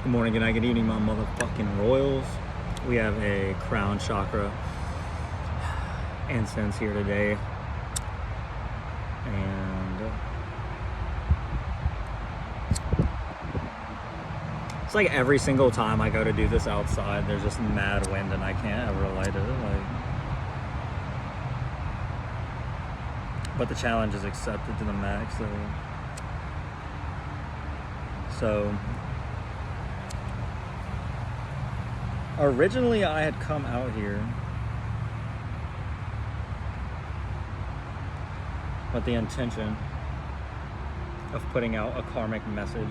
Good morning, good night, good evening, my motherfucking royals. We have a crown chakra incense here today. And it's like every single time I go to do this outside, there's just mad wind and I can't ever light it. But the challenge is accepted to the max. So originally I had come out here with the intention of putting out a karmic message,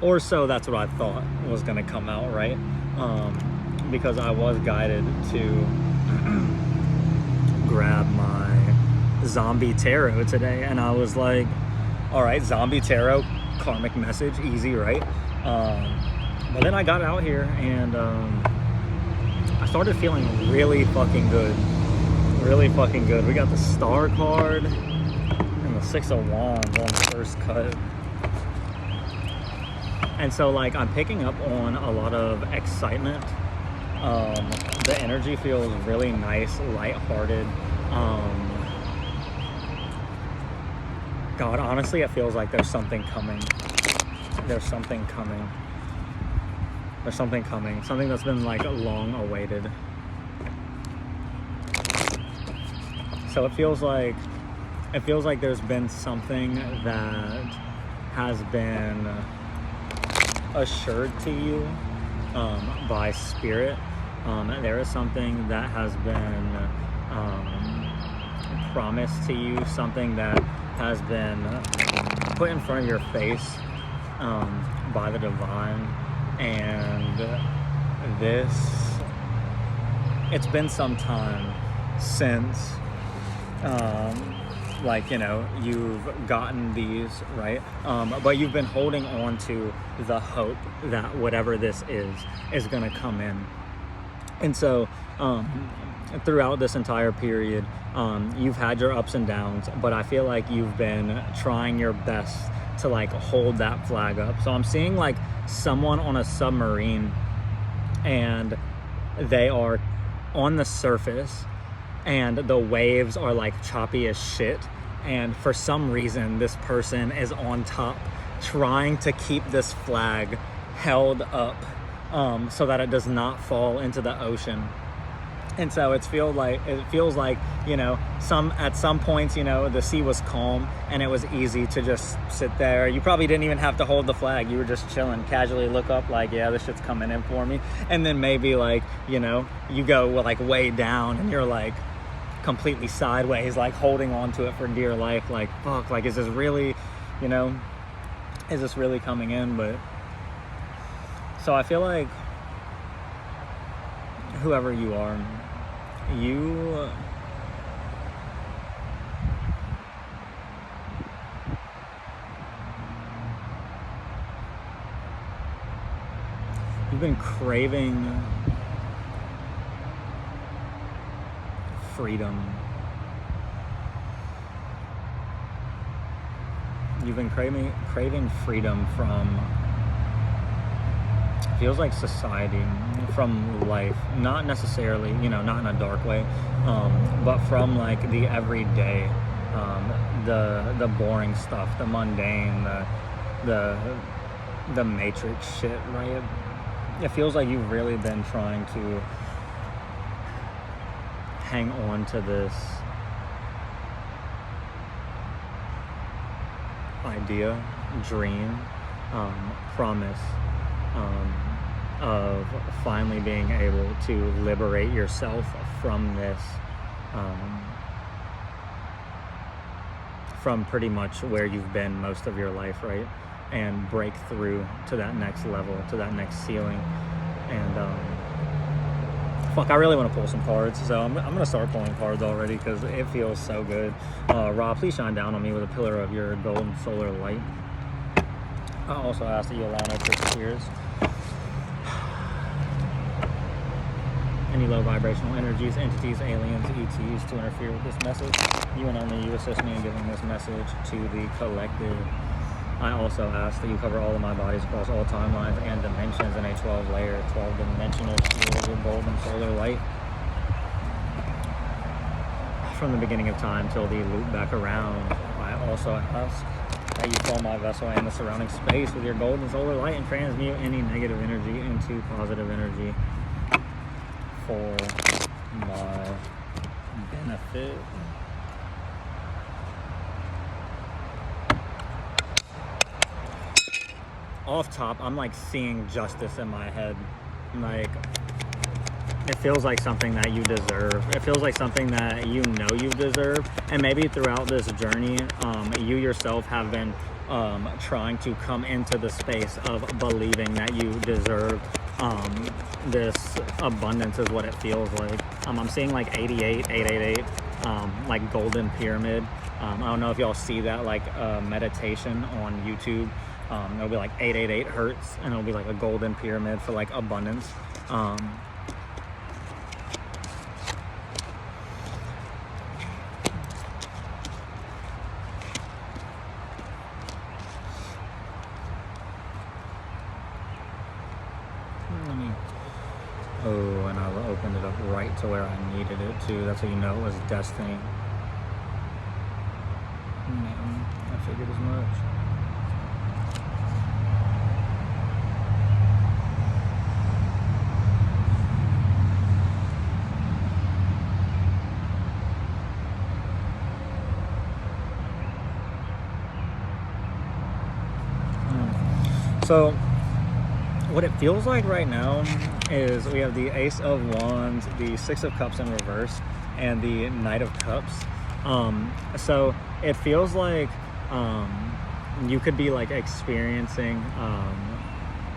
or so that's what I thought was going to come out, right? Because I was guided to grab my zombie tarot today, and I was like, all right, zombie tarot, karmic message, easy, right? But then I got out here and I started feeling really fucking good. We got the Star card and the Six of Wands on the first cut. And so like I'm picking up on a lot of excitement. The energy feels really nice, lighthearted. God, honestly, it feels like there's something coming. Something that's been like long awaited. So it feels like there's been something that has been assured to you by spirit. There is something that has been promised to you, something that has been put in front of your face by the divine. And it's been some time since you've gotten these, right? But you've been holding on to the hope that whatever this is gonna come in. And so throughout this entire period, you've had your ups and downs, but I feel like you've been trying your best to like hold that flag up. So I'm seeing like someone on a submarine and they are on the surface and the waves are like choppy as shit, and for some reason this person is on top trying to keep this flag held up so that it does not fall into the ocean. And so it feels like at some points, the sea was calm and it was easy to just sit there. You probably didn't even have to hold the flag. You were just chilling, casually look up like, yeah, this shit's coming in for me. And then maybe like, you go like way down and you're like completely sideways, like holding on to it for dear life. Like, fuck, like, is this really coming in? But so I feel like whoever you are, you've been craving freedom. You've been craving freedom from, feels like, society, from life, not necessarily, not in a dark way, but from like the everyday, the boring stuff, the mundane, the matrix shit, right? It feels like you've really been trying to hang on to this idea, dream, promise, of finally being able to liberate yourself from this, from pretty much where you've been most of your life, right? And break through to that next level, to that next ceiling. And I really want to pull some cards, so I'm gonna start pulling cards already because it feels so good. Ra, please shine down on me with a pillar of your golden solar light. I also ask that you allow no trick tears, any low vibrational energies, entities, aliens, ETs to interfere with this message. You and only you assist me in giving this message to the collective. I also ask that you cover all of my bodies across all timelines and dimensions in a 12-layer, 12-dimensional shield of golden solar light. From the beginning of time till the loop back around, I also ask that you fill my vessel and the surrounding space with your golden solar light and transmute any negative energy into positive energy for my benefit. Off top, I'm like seeing justice in my head. Like, it feels like something that you deserve. It feels like something that you know you deserve. And maybe throughout this journey, you yourself have been trying to come into the space of believing that you deserve this abundance is what it feels like. I'm seeing like 88, 888, like golden pyramid. I don't know if y'all see that, like meditation on YouTube. It'll be like 888 hertz, and it'll be like a golden pyramid for like abundance. Oh, and I opened it up right to where I needed it to. That's how you know it was destiny. Man, I figured as much. So what it feels like right now is we have the Ace of Wands, the Six of Cups in reverse, and the Knight of Cups. So it feels like you could be like experiencing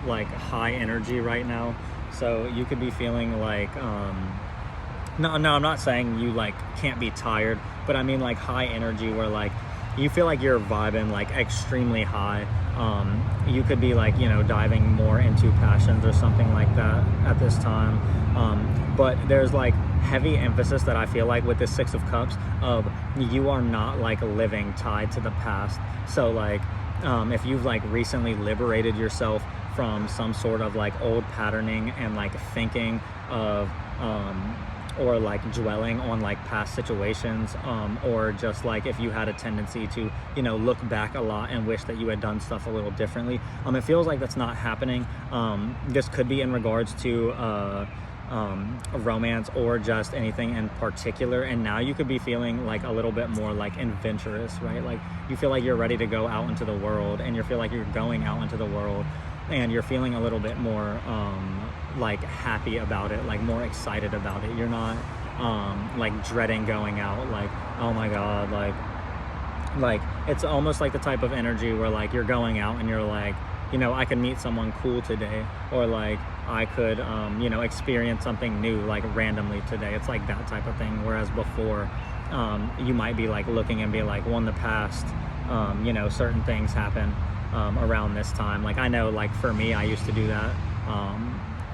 like high energy right now. So you could be feeling like no, I'm not saying you like can't be tired, but I mean like high energy where like you feel like you're vibing like extremely high. You could be like, you know, diving more into passions or something like that at this time. But there's like heavy emphasis that I feel like with this Six of Cups of you are not like living tied to the past. So like if you've like recently liberated yourself from some sort of like old patterning and like thinking of or like dwelling on like past situations, or just like if you had a tendency to, you know, look back a lot and wish that you had done stuff a little differently, it feels like that's not happening. This could be in regards to romance or just anything in particular, and now you could be feeling like a little bit more like adventurous, right? Like you feel like you're ready to go out into the world, and you feel like you're going out into the world, and you're feeling a little bit more like happy about it, like more excited about it. You're not like dreading going out, like, oh my god, like it's almost like the type of energy where like you're going out and you're like, you know, I could meet someone cool today, or like I could you know, experience something new like randomly today. It's like that type of thing. Whereas before you might be like looking and be like, well, in the past you know, certain things happen around this time. Like I know, like for me, I used to do that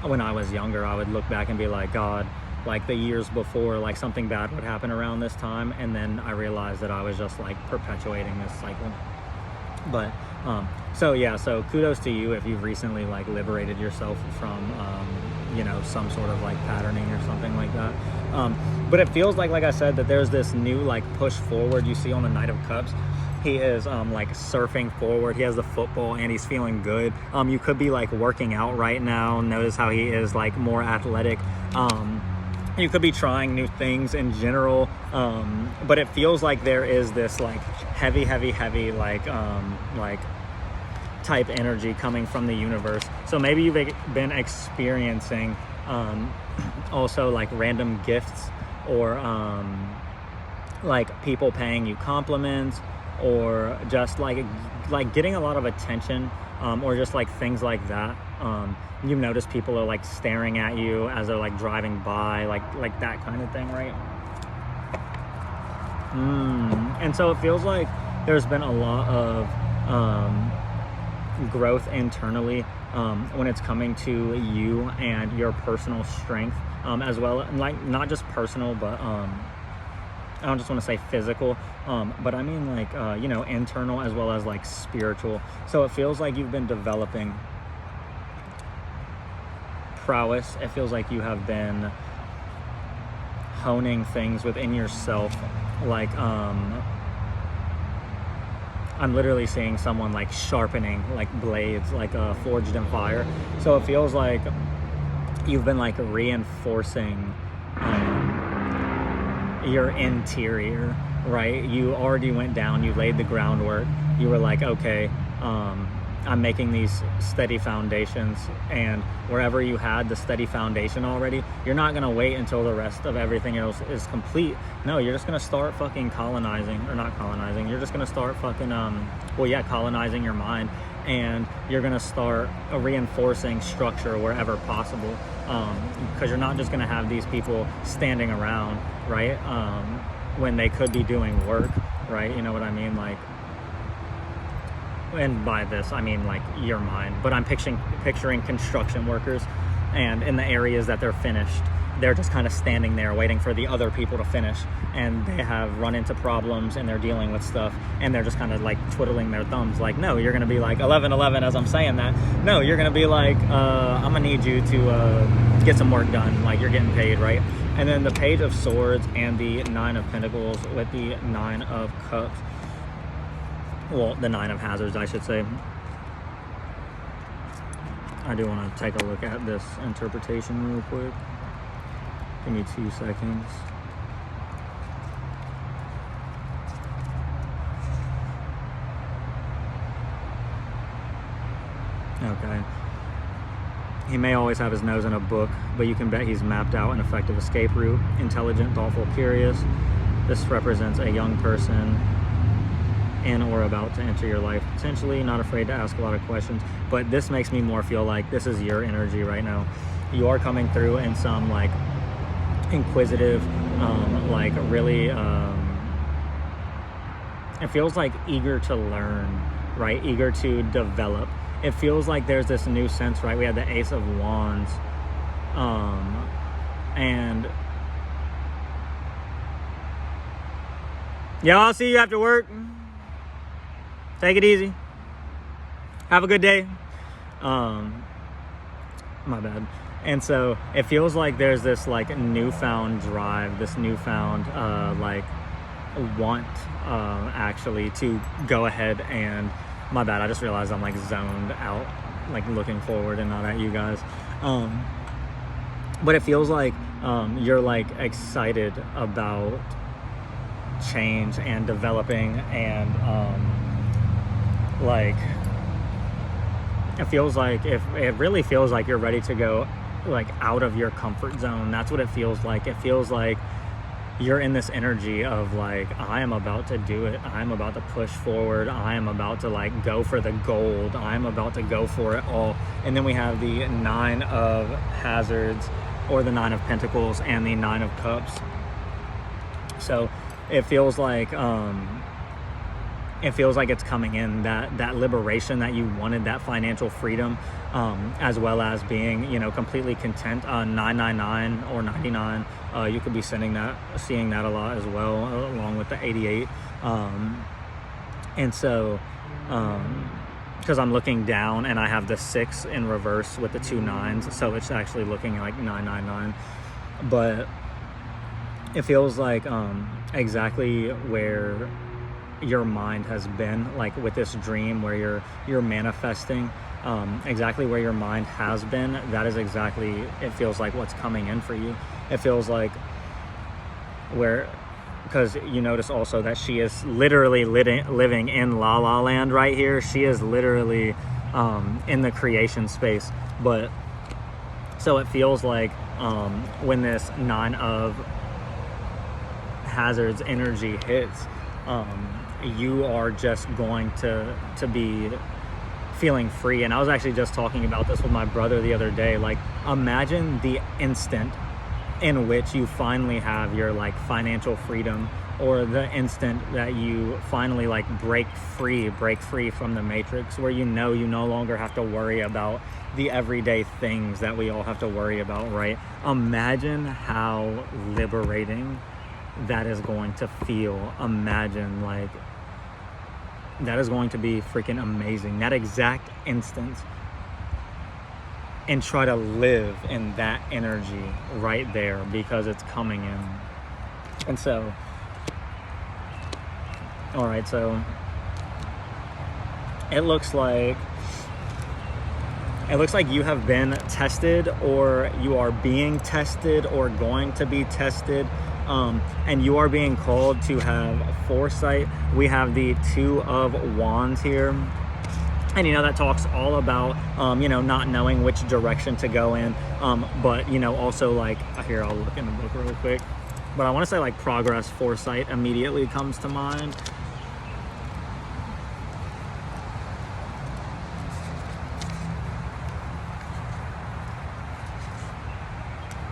when I was younger. I would look back and be like, God, like the years before, like something bad would happen around this time, and then I realized that I was just like perpetuating this cycle. But so yeah, so kudos to you if you've recently like liberated yourself from you know, some sort of like patterning or something like that. But it feels like I said, that there's this new like push forward. You see on the Knight of Cups, he is like surfing forward. He has the football and he's feeling good. You could be like working out right now. Notice how he is like more athletic. You could be trying new things in general, but it feels like there is this like heavy like type energy coming from the universe. So maybe you've been experiencing also like random gifts, or like people paying you compliments, or just like getting a lot of attention, or just like things like that. You notice people are like staring at you as they're like driving by, like that kind of thing, right? And so it feels like there's been a lot of growth internally when it's coming to you and your personal strength, as well, like not just personal, but I don't just want to say physical, but I mean like, internal as well as like spiritual. So it feels like you've been developing prowess. It feels like you have been honing things within yourself. Like, I'm literally seeing someone like sharpening like blades, like forged in fire. So it feels like you've been like reinforcing your interior, right? You already went down, you laid the groundwork. You were like, okay, I'm making these steady foundations, and wherever you had the steady foundation already, you're not gonna wait until the rest of everything else is complete. No, you're just gonna start fucking colonizing, or not colonizing, you're just gonna start fucking, colonizing your mind, and you're gonna start reinforcing structure wherever possible, because you're not just gonna have these people standing around, right, when they could be doing work, right? You know what I mean? Like, and by this I mean like your mind, but I'm picturing construction workers, and in the areas that they're finished, they're just kind of standing there waiting for the other people to finish, and they have run into problems and they're dealing with stuff, and they're just kind of like twiddling their thumbs like, no, you're gonna be like 11 as I'm saying that, no, you're gonna be like, I'm gonna need you to get some work done, like you're getting paid, right? And then the Page of Swords and the Nine of Pentacles with the Nine of Cups, well, the Nine of Hazards, I should say. I do want to take a look at this interpretation real quick. Give me 2 seconds. Okay. He may always have his nose in a book, but you can bet he's mapped out an effective escape route. Intelligent, thoughtful, curious. This represents a young person in or about to enter your life, potentially not afraid to ask a lot of questions. But this makes me more feel like this is your energy right now. You are coming through in some like inquisitive, like really, it feels like eager to learn, right? Eager to develop. It feels like there's this new sense, right? We had the Ace of Wands, and yeah, I'll see you after work. Take it easy. Have a good day. My bad. And so it feels like there's this like newfound drive, this newfound like want actually to go ahead and, my bad, I just realized I'm like zoned out, like looking forward and not at you guys. But it feels like you're like excited about change and developing, and like it really feels like you're ready to go like out of your comfort zone. That's what it feels like. It feels like you're in this energy of like, I am about to do it. I'm about to push forward. I am about to like go for the gold. I'm about to go for it all. And then we have the Nine of Hazards, or the Nine of Pentacles, and the Nine of Cups. So it feels like it's coming in, that liberation that you wanted, that financial freedom, as well as being, completely content. 999 or 99, you could be seeing that a lot as well, along with the 88. And so, because I'm looking down and I have the 6 in reverse with the 2 9s, so it's actually looking like 999. But it feels like exactly where your mind has been, like with this dream where you're manifesting, exactly where your mind has been. That is exactly, it feels like what's coming in for you. It feels like because you notice also that she is literally living in La La Land right here. She is literally in the creation space. But so it feels like when this Nine of Hazards energy hits, you are just going to be feeling free. And I was actually just talking about this with my brother the other day. Like, imagine the instant in which you finally have your like financial freedom, or the instant that you finally like break free from the matrix, where you no longer have to worry about the everyday things that we all have to worry about, right? Imagine how liberating that is going to feel, imagine, like, that is going to be freaking amazing. That exact instance, and try to live in that energy right there, because it's coming in. And so, all right, so it looks like you have been tested, or you are being tested, or going to be tested, and you are being called to have foresight. We have the Two of Wands here, and that talks all about not knowing which direction to go in, but also, like, here, I'll look in the book real quick, but I want to say, like, progress, foresight immediately comes to mind.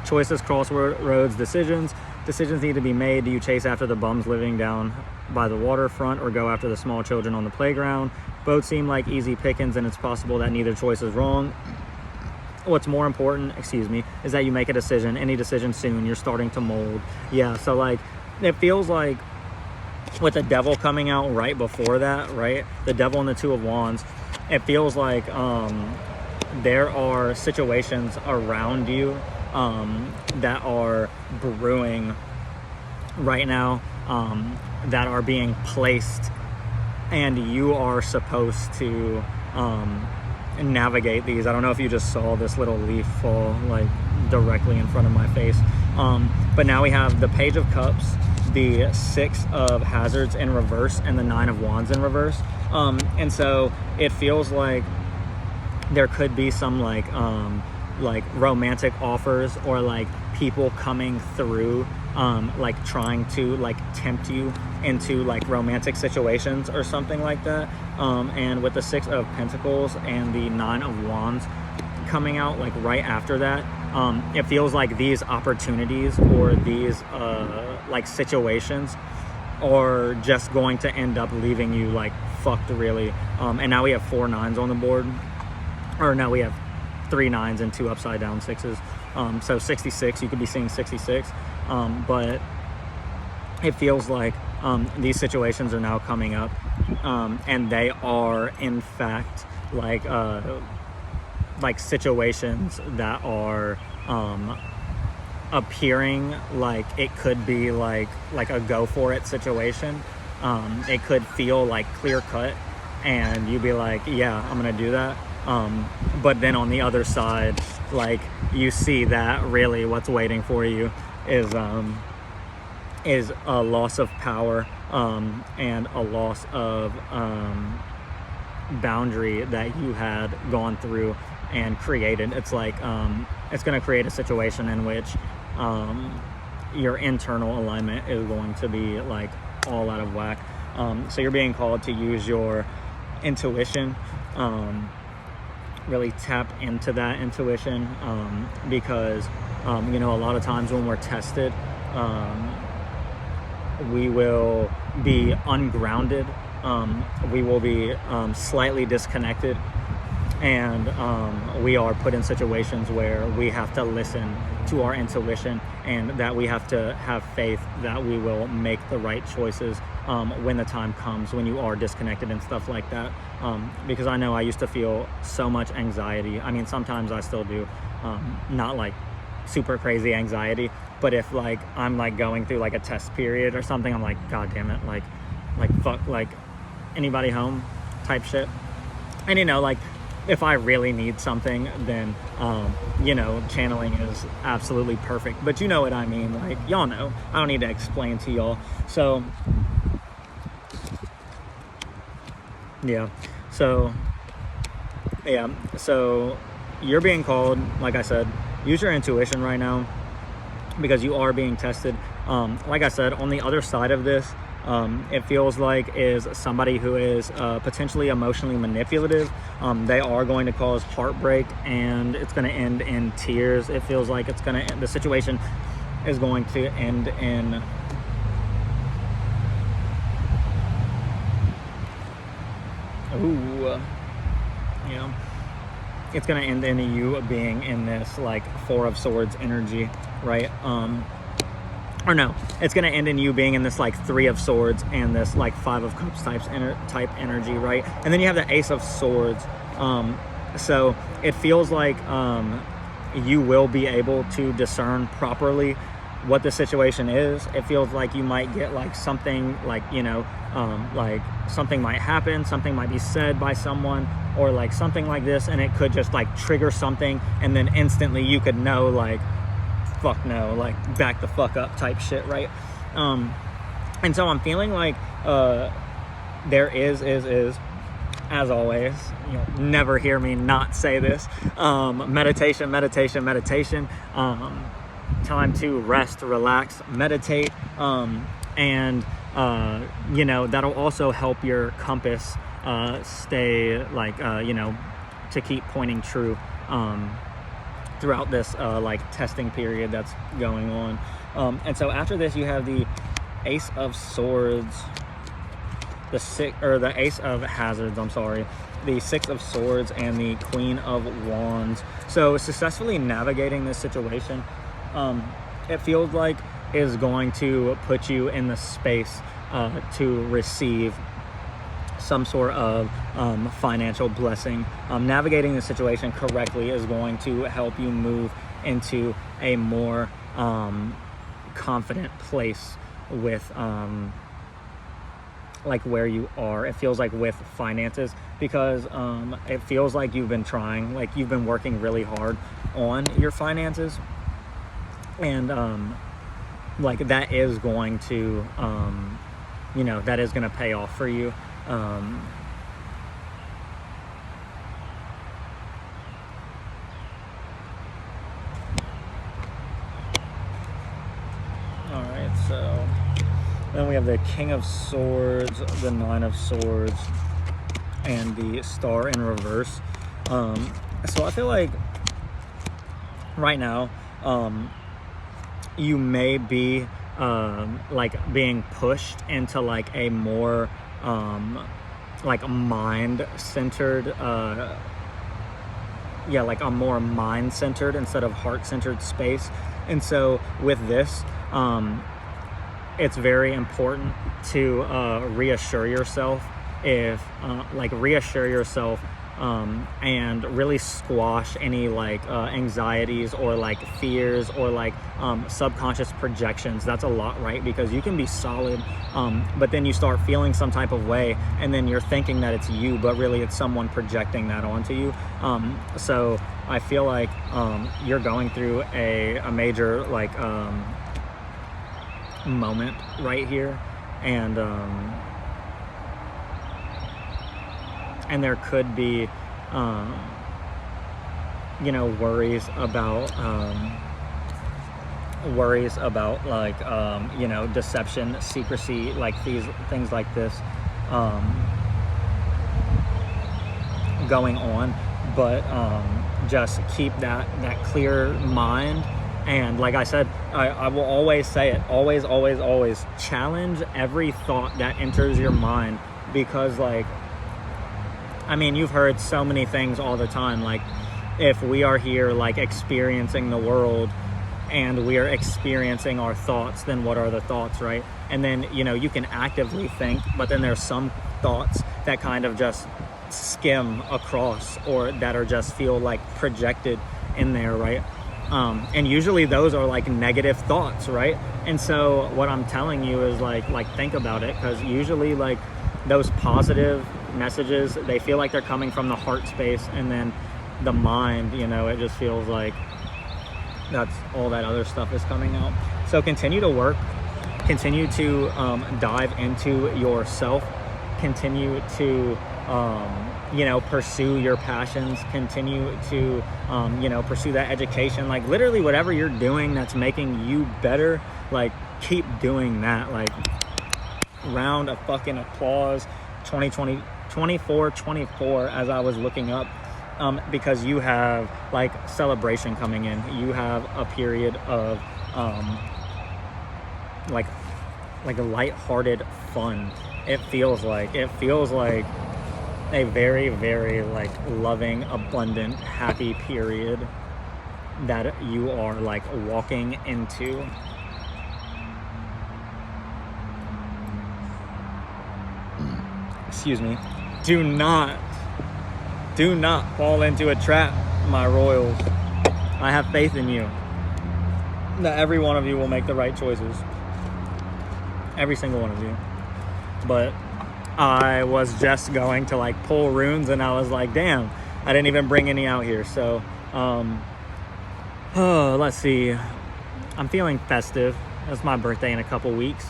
Choices, crossroads, decisions need to be made. Do you chase after the bums living down by the waterfront, or go after the small children on the playground? Both seem like easy pickings, and it's possible that neither choice is wrong. What's more important, is that you make a decision, any decision soon. You're starting to mold. Yeah, so, like, it feels like with the Devil coming out right before that, right? The Devil and the Two of Wands, it feels like there are situations around you that are brewing right now, that are being placed, and you are supposed to navigate these. I don't know if you just saw this little leaf fall, like, directly in front of my face, but now we have the Page of Cups, the Six of Hazards in reverse, and the Nine of Wands in reverse, and so it feels like there could be some like romantic offers, or like people coming through, like trying to like tempt you into like romantic situations or something like that, and with the Six of Pentacles and the Nine of Wands coming out like right after that, it feels like these opportunities, or these like situations, are just going to end up leaving you like fucked, really. And now we have 4 nines on the board, or now we have 3 nines and 2 upside down sixes, so 66. You could be seeing 66, but it feels like these situations are now coming up, and they are in fact like situations that are appearing like it could be like a go for it situation. It could feel like clear cut, and you'd be like, yeah, I'm gonna do that. But then on the other side, like, you see that really what's waiting for you is a loss of power, and a loss of boundary that you had gone through and created. It's like it's going to create a situation in which your internal alignment is going to be like all out of whack. So you're being called to use your intuition, really tap into that intuition, because a lot of times when we're tested, we will be ungrounded, we will be slightly disconnected, and we are put in situations where we have to listen to our intuition, and that we have to have faith that we will make the right choices when the time comes, when you are disconnected and stuff like that. Because I know I used to feel so much anxiety. I mean, sometimes I still do, not like super crazy anxiety, but if like I'm like going through like a test period or something, I'm like, god damn it, like fuck, like, anybody home type shit. And like, if I really need something, then channeling is absolutely perfect. But you know what I mean, like, y'all know, I don't need to explain to y'all. So so you're being called, like I said, use your intuition right now, because you are being tested. Like I said, on the other side of this, it feels like is somebody who is potentially emotionally manipulative. They are going to cause heartbreak, and it's going to end in tears. It feels like it's going to, the situation is going to end in it's going to end in you being in this like 4 of Swords energy, right? or no, it's going to end in you being in this like 3 of Swords and this like 5 of Cups type energy, right? And then you have the Ace of Swords. So it feels like you will be able to discern properly what the situation is. It feels like you might get like something like, like something might happen, something might be said by someone, or like something like this, and it could just like trigger something, and then instantly you could know like, fuck no, like back the fuck up type shit, right? And so I'm feeling like there is as always, never hear me not say this, meditation, time to rest, relax, meditate, and that'll also help your compass stay like to keep pointing true throughout this like testing period that's going on. And so after this, you have the Ace of Swords, the Ace of Hazards, the 6 of Swords, and the Queen of Wands. So successfully navigating this situation, it feels like is going to put you in the space to receive some sort of financial blessing. Navigating the situation correctly is going to help you move into a more confident place with like where you are. It feels like with finances, because it feels like you've been trying, like you've been working really hard on your finances, and like that is going to that is going to pay off for you. All right, so then we have the King of Swords, the 9 of Swords, and the Star in reverse. So I feel like right now you may be like being pushed into like a more like mind-centered like a more mind-centered instead of heart-centered space. And so with this, it's very important to reassure yourself and really squash any like anxieties or like fears or like subconscious projections. That's a lot, right? Because you can be solid, but then you start feeling some type of way, and then you're thinking that it's you, but really it's someone projecting that onto you. So I feel like you're going through a major like moment right here, and there could be worries about like deception, secrecy, like these things like this going on, but just keep that clear mind. And like I said, I will always say it, always challenge every thought that enters your mind, because like, I mean, you've heard so many things all the time, like if we are here like experiencing the world and we are experiencing our thoughts, then what are the thoughts, right? And then you can actively think, but then there's some thoughts that kind of just skim across, or that are just feel like projected in there, right? And usually those are like negative thoughts, right? And so what I'm telling you is like think about it, because usually like those positive messages, they feel like they're coming from the heart space, and then the mind, it just feels like that's all that other stuff is coming out. So continue to work, continue to dive into yourself, continue to pursue your passions, continue to pursue that education, like literally whatever you're doing that's making you better, like keep doing that. Like round of fucking applause 24 as I was looking up, because you have like celebration coming in, you have a period of like a lighthearted fun. It feels like a very, very like loving, abundant, happy period that you are like walking into. excuse me, do not fall into a trap, my royals. I have faith in you that every one of you will make the right choices. Every single one of you. But I was just going to like pull runes, and I was like, damn, I didn't even bring any out here. So, let's see. I'm feeling festive. It's my birthday in a couple weeks.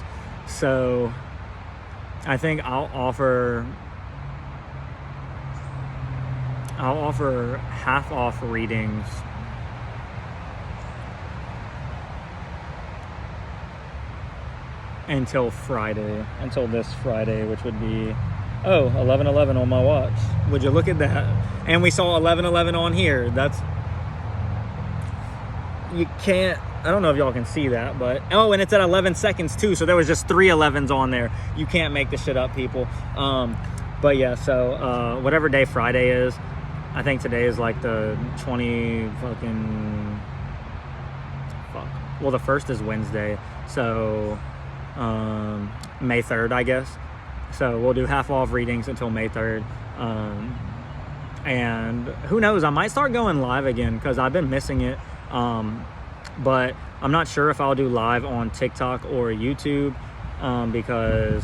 So I think I'll offer half off readings until this Friday, which would be 11/11 on my watch. Would you look at that? And we saw 11/11 on here. You can't, I don't know if y'all can see that, but and it's at 11 seconds too, so there was just 3 11s on there. You can't make this shit up, people. But yeah, so whatever day Friday is, I think today is like the 20 fucking fuck. Well, the first is Wednesday, so May 3rd, I guess. So we'll do half off readings until May 3rd. And who knows, I might start going live again because I've been missing it. But I'm not sure if I'll do live on TikTok or YouTube, because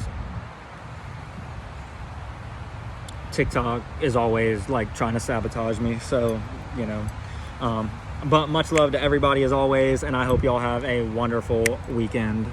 TikTok is always like trying to sabotage me. So, you know, but much love to everybody as always, and I hope y'all have a wonderful weekend.